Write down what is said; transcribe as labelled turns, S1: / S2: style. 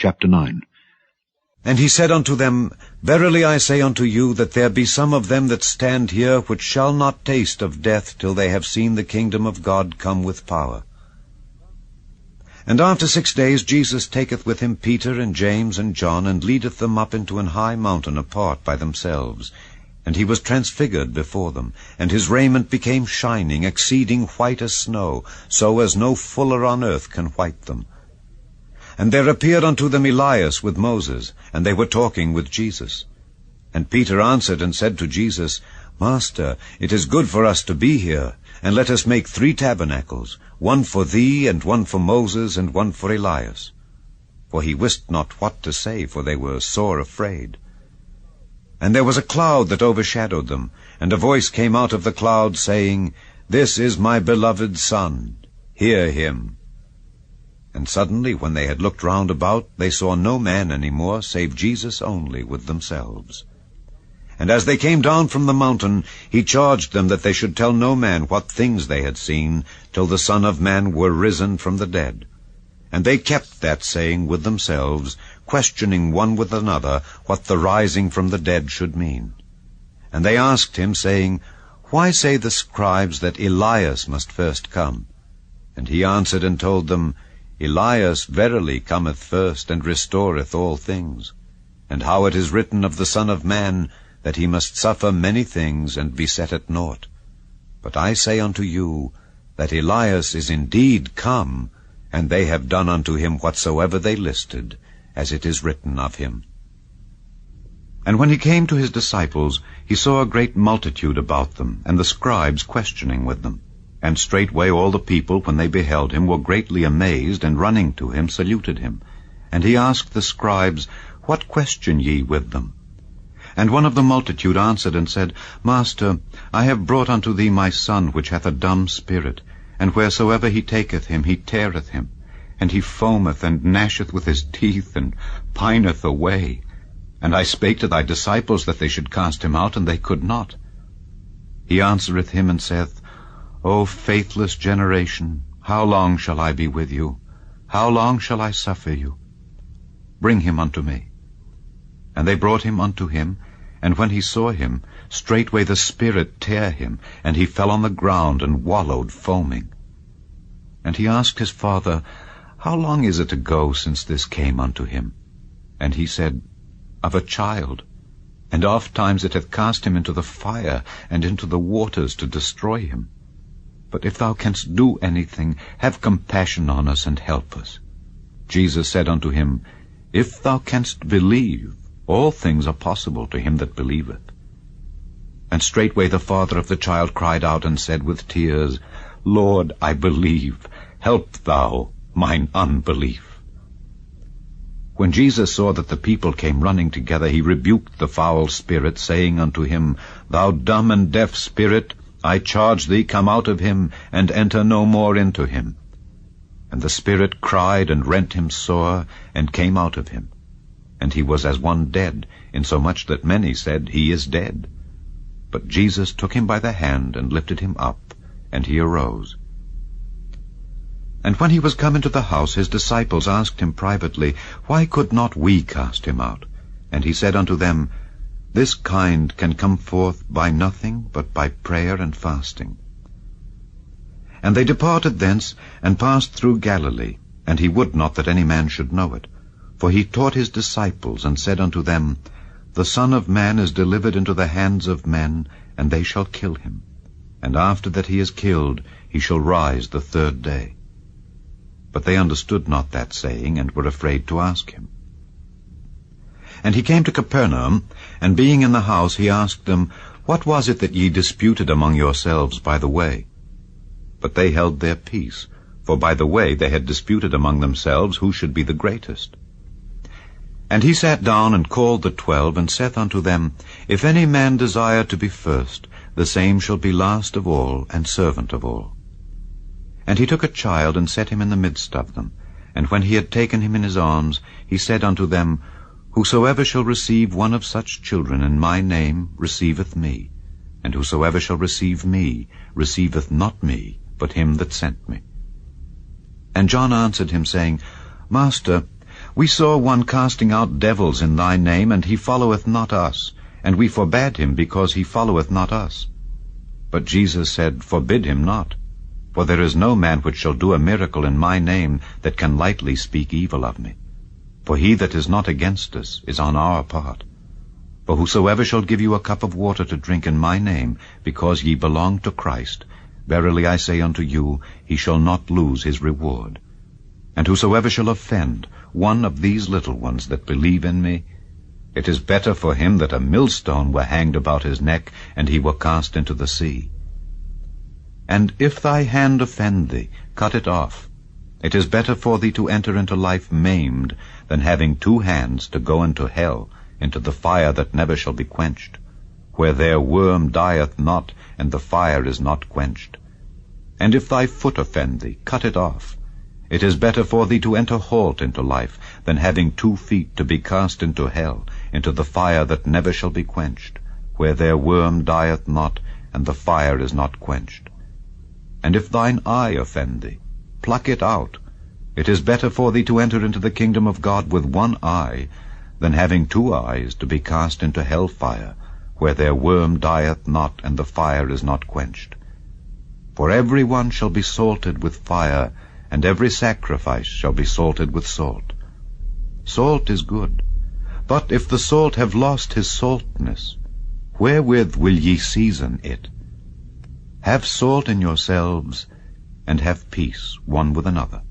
S1: Chapter 9.
S2: And he said unto them, Verily I say unto you, that there be some of them that stand here, which shall not taste of death till they have seen the kingdom of God come with power. And after 6 days Jesus taketh with him Peter and James and John, and leadeth them up into an high mountain apart by themselves. And he was transfigured before them, and his raiment became shining, exceeding white as snow, so as no fuller on earth can white them. And there appeared unto them Elias with Moses, and they were talking with Jesus. And Peter answered and said to Jesus, Master, it is good for us to be here, and let us make 3 tabernacles, one for thee, and one for Moses, and one for Elias. For he wist not what to say, for they were sore afraid. And there was a cloud that overshadowed them, and a voice came out of the cloud, saying, This is my beloved Son, hear him. And suddenly, when they had looked round about, they saw no man any more, save Jesus only with themselves. And as they came down from the mountain, he charged them that they should tell no man what things they had seen, till the Son of Man were risen from the dead. And they kept that saying with themselves, questioning one with another what the rising from the dead should mean. And they asked him, saying, Why say the scribes that Elias must first come? And he answered and told them, Elias verily cometh first, and restoreth all things. And how it is written of the Son of Man, that he must suffer many things, and be set at naught. But I say unto you, that Elias is indeed come, and they have done unto him whatsoever they listed, as it is written of him. And when he came to his disciples, he saw a great multitude about them, and the scribes questioning with them. And straightway all the people, when they beheld him, were greatly amazed, and running to him saluted him. And he asked the scribes, What question ye with them? And one of the multitude answered and said, Master, I have brought unto thee my son, which hath a dumb spirit, and wheresoever he taketh him, he teareth him, and he foameth, and gnasheth with his teeth, and pineth away. And I spake to thy disciples that they should cast him out, and they could not. He answereth him and saith, O faithless generation, how long shall I be with you? How long shall I suffer you? Bring him unto me. And they brought him unto him, and when he saw him, straightway the spirit tare him, and he fell on the ground, and wallowed foaming. And he asked his father, How long is it ago since this came unto him? And he said, Of a child, and oft times it hath cast him into the fire, and into the waters to destroy him. But if thou canst do anything, have compassion on us, and help us. Jesus said unto him, If thou canst believe, all things are possible to him that believeth. And straightway the father of the child cried out, and said with tears, Lord, I believe, help thou mine unbelief. When Jesus saw that the people came running together, he rebuked the foul spirit, saying unto him, Thou dumb and deaf spirit, I charge thee, come out of him, and enter no more into him. And the spirit cried and rent him sore, and came out of him. And he was as one dead, insomuch that many said, He is dead. But Jesus took him by the hand, and lifted him up, and he arose. And when he was come into the house, his disciples asked him privately, Why could not we cast him out? And he said unto them, This kind can come forth by nothing but by prayer and fasting. And they departed thence, and passed through Galilee, and he would not that any man should know it. For he taught his disciples, and said unto them, The Son of Man is delivered into the hands of men, and they shall kill him. And after that he is killed, he shall rise the 3rd day. But they understood not that saying, and were afraid to ask him. And he came to Capernaum, and being in the house, he asked them, What was it that ye disputed among yourselves by the way? But they held their peace, for by the way they had disputed among themselves who should be the greatest. And he sat down and called the 12, and saith unto them, If any man desire to be first, the same shall be last of all, and servant of all. And he took a child, and set him in the midst of them. And when he had taken him in his arms, he said unto them, Whosoever shall receive one of such children in my name receiveth me, and whosoever shall receive me receiveth not me, but him that sent me. And John answered him, saying, Master, We saw one casting out devils in thy name, and he followeth not us, and we forbade him, because he followeth not us. But Jesus said, Forbid him not. For there is no man which shall do a miracle in my name that can lightly speak evil of me. For he that is not against us is on our part. For whosoever shall give you a cup of water to drink in my name, because ye belong to Christ, verily I say unto you, he shall not lose his reward. And whosoever shall offend one of these little ones that believe in me, it is better for him that a millstone were hanged about his neck, and he were cast into the sea. And if thy hand offend thee, cut it off. It is better for thee to enter into life maimed, than having 2 hands to go into hell, into the fire that never shall be quenched, where their worm dieth not, and the fire is not quenched. And if thy foot offend thee, cut it off. It is better for thee to enter halt into life, than having 2 feet to be cast into hell, into the fire that never shall be quenched, where their worm dieth not, and the fire is not quenched. And if thine eye offend thee, pluck it out. It is better for thee to enter into the kingdom of God with 1 eye, than having 2 eyes to be cast into hell fire, where their worm dieth not, and the fire is not quenched. For every one shall be salted with fire, and every sacrifice shall be salted with salt. Salt is good, but if the salt have lost his saltness, wherewith will ye season it? Have salt in yourselves, and have peace one with another.